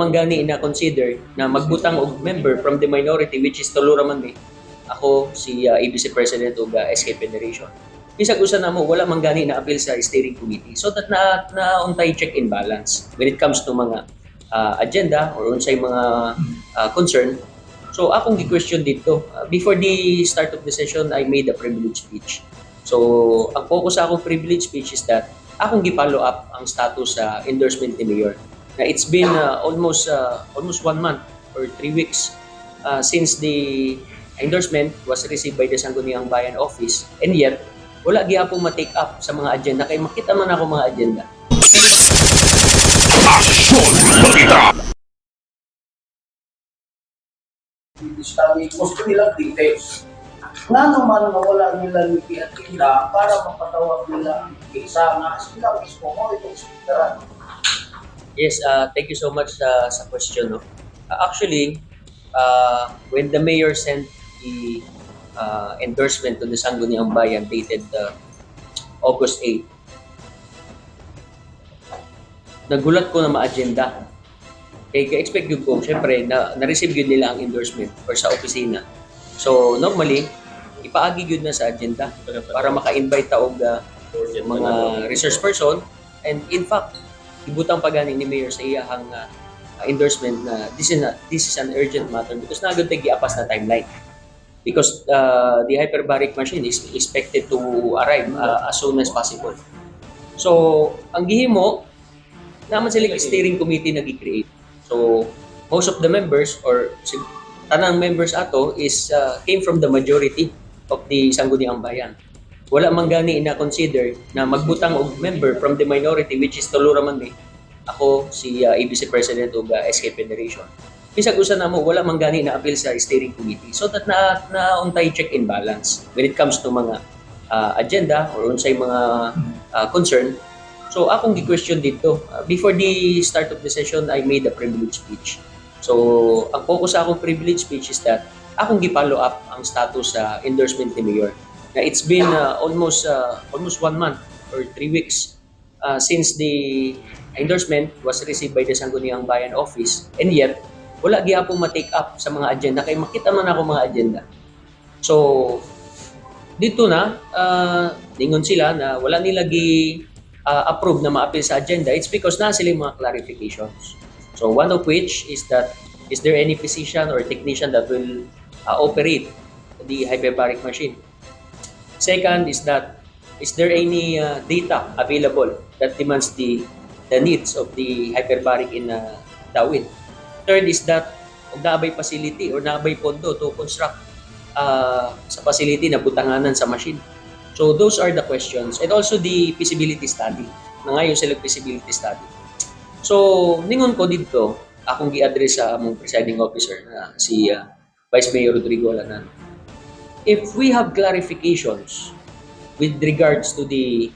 man gani na consider na magbutang og member from the minority which is tulo raman mi. Ako si ABC President og SK Federation. Bisag usa na mo wala man gani na appeal sa steering committee so that na untay check and balance when it comes to mga agenda or unsay mga concern. So akong gi-question dito before the start of the session I made a privilege speech. So ang focus sa akong privilege speech is that akong gi-follow up ang status sa endorsement ni Mayor. Na it's been almost 1 month or 3 weeks since the endorsement was received by the Sangguniang Bayan Office and yet wala gyapon ma-take up sa mga agenda kay makita man ako mga agenda. Aksyon Balita! Gusto nilang details. Nga naman wala nila ni Piatinda para mapatawag nila ang isa nga sila mismo mo itong speakeran. Yes, thank you so much sa question. No? Actually, when the mayor sent the endorsement to the Sangguniang Bayan dated August 8, nagulat ko na ma-agenda. Kaya expect yun ko, syempre, na-receive yun nila ang endorsement or sa opisina. So, normally, ipaagi yun na sa agenda para maka-invite taog mga resource person. And in fact, ibutang pagani ni Mayor sa iyahang endorsement na this is an urgent matter because nagod tay giapas na timeline. Because the hyperbaric machine is expected to arrive as soon as possible. So, ang gihimo, naman sila steering committee na gi-create. So, most of the members or tanang members ato is came from the majority of the Sangguniang Bayan. Wala man gani na consider na magbutang og member from the minority which is tulo raman mi. Ako si ABC President og SK Federation. Bisag usa na mo wala man gani na appeal sa steering committee so that na untay check and balance when it comes to mga agenda or unsay mga concern. So akong gi-question dito before the start of the session I made a privilege speech. So ang focus sa akong privilege speech is that akong gi-follow up ang status sa endorsement ni Mayor. Na it's been almost 1 month or 3 weeks since the endorsement was received by the Sangguniang Bayan Office and yet wala gyapon ma-take up sa mga agenda kay makita man ako mga agenda. So dito na ningon sila na wala nila approve na ma-appeal sa agenda. It's because na sila mga clarifications. So one of which is that is there any physician or technician that will operate the hyperbaric machine? Second is that, is there any data available that demands the needs of the hyperbaric in Dawin? Third is that, kung naabay facility or naabay pondo to construct sa facility na butanganan sa machine. So those are the questions. And also the feasibility study. Na ngayon sila feasibility study. So, ningon ko dito, akong gi-address sa among presiding officer na si Vice Mayor Rodrigo Alanan. If we have clarifications with regards to the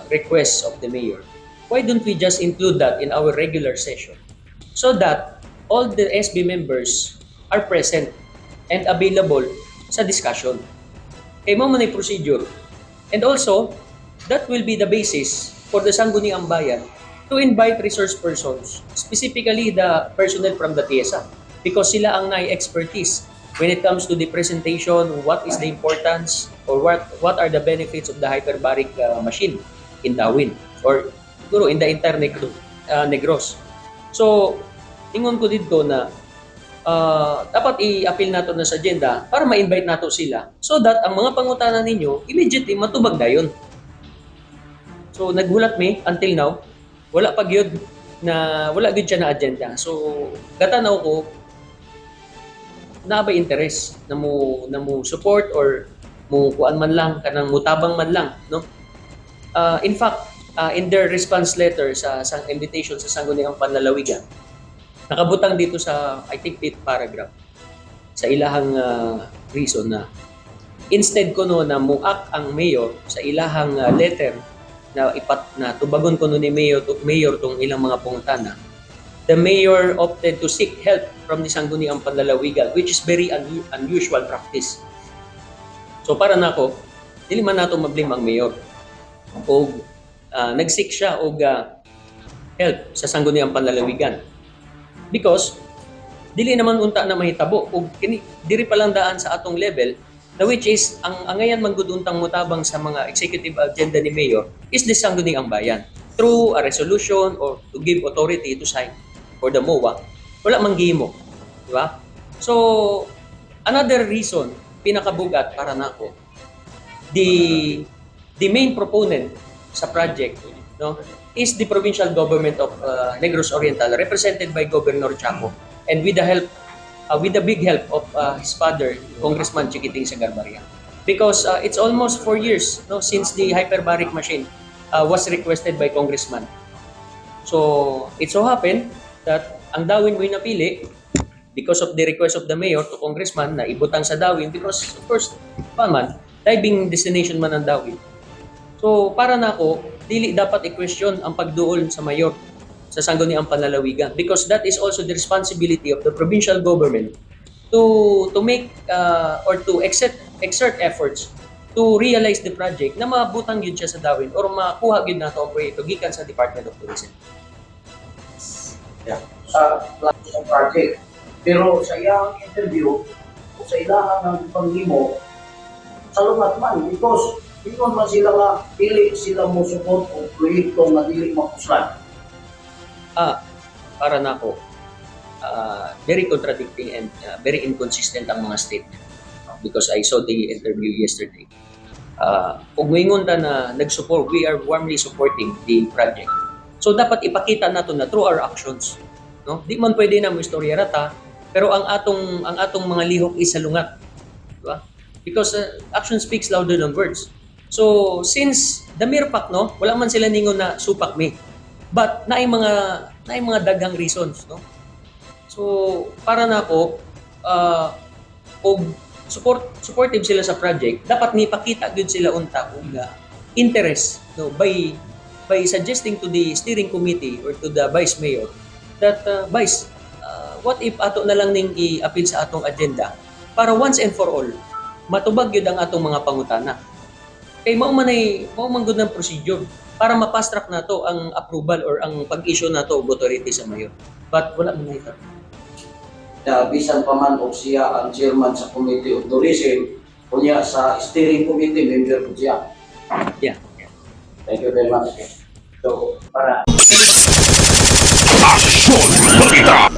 requests of the mayor, why don't we just include that in our regular session so that all the SB members are present and available sa discussion? Kaya mo man ay procedure. And also, that will be the basis for the Sangguniang Bayan to invite resource persons, specifically the personnel from the TIESA, because sila ang nai-expertise when it comes to the presentation, what is the importance or what are the benefits of the hyperbaric machine in Dawin or siguro in the entire Negros. So, ingon ko dito na dapat i-appeal nato na sa agenda para ma-invite nato sila so that ang mga pangutanan ninyo immediately matubag dayon. So, naghulat mi until now, wala pa gyud siya na agenda. So, gatanaw ko na ba interest na mo support or mo kuan man lang kanang mutabang man lang, no? In fact, in their response letter sa invitation sa Sangguniang Panlalawigan, nakabutang dito sa I think 5th paragraph sa ilahang reason na instead ko no na muak ang mayor sa ilahang letter na tubagon ko no ni mayor tong ilang mga pungutana. The mayor opted to seek help from the Sangguniang Panlalawigan, which is very unusual practice. So para nako, dili man nato mablame ang mayor. O nag-seek siya og help sa Sangguniang Panlalawigan. Because dili naman unta na mahitabo ug kini diri pa lang daan sa atong level na which is ang angayan man gud untang mutabang sa mga executive agenda ni mayor is lisang gud ang bayan through a resolution or to give authority to sign for the MOA. Wala man gihimo, di ba? So another reason pinakabugat para nako the main proponent sa project, no, is the provincial government of Negros Oriental represented by Governor Chaco and with the big help of his father, Congressman Chiquiting Sagarbarria. Because it's almost 4 years, no, since the hyperbaric machine was requested by Congressman. So it so happened that ang Dawin mo'y napili because of the request of the mayor to Congressman na ibutang sa Dawin because of course, man, diving destination man ang Dawin. So para nako, dili dapat i-question ang pagduol sa mayor sa sangguniang panlalawigan because that is also the responsibility of the provincial government to make or to exert efforts to realize the project na mabutang yun siya sa Dawin or makuha yun nato ang proyekto gikan sa Department of Tourism. Sa project. Pero sa iyang interview, o sa ilahan ng panglimo, salungat man because ingon man sila nga dili sila mo support o proyekto nga dili mapuslan. Para nako, very contradicting and very inconsistent ang mga statement because I saw the interview yesterday. Kung ngayon ta na nag-support, we are warmly supporting the project. So dapat ipakita nato na through our actions, no? Di man pwede na mo istorya rata, pero ang atong mga lihok is salungat, di ba? Because action speaks louder than words. So since the mere fact, no, wala man sila ningon na supak me. But naay mga daghang reasons, no? So para nako og supportive sila sa project, dapat ni pakita gyud sila unta og interest, no, by suggesting to the steering committee or to the vice mayor that vice, what if ato na lang ning i-appeal sa atong agenda para once and for all matubag gyud ang atong mga pangutana. Kay mao man gud ng procedure para ma-fast track nato ang approval or ang pag-issue nato og authority sa mayor. But wala man ito. Bisan pa man og siya ang chairman sa Committee of Tourism, kunya sa steering committee member po siya. Yeah. Thank you very much. So, para Aksyon! Balita!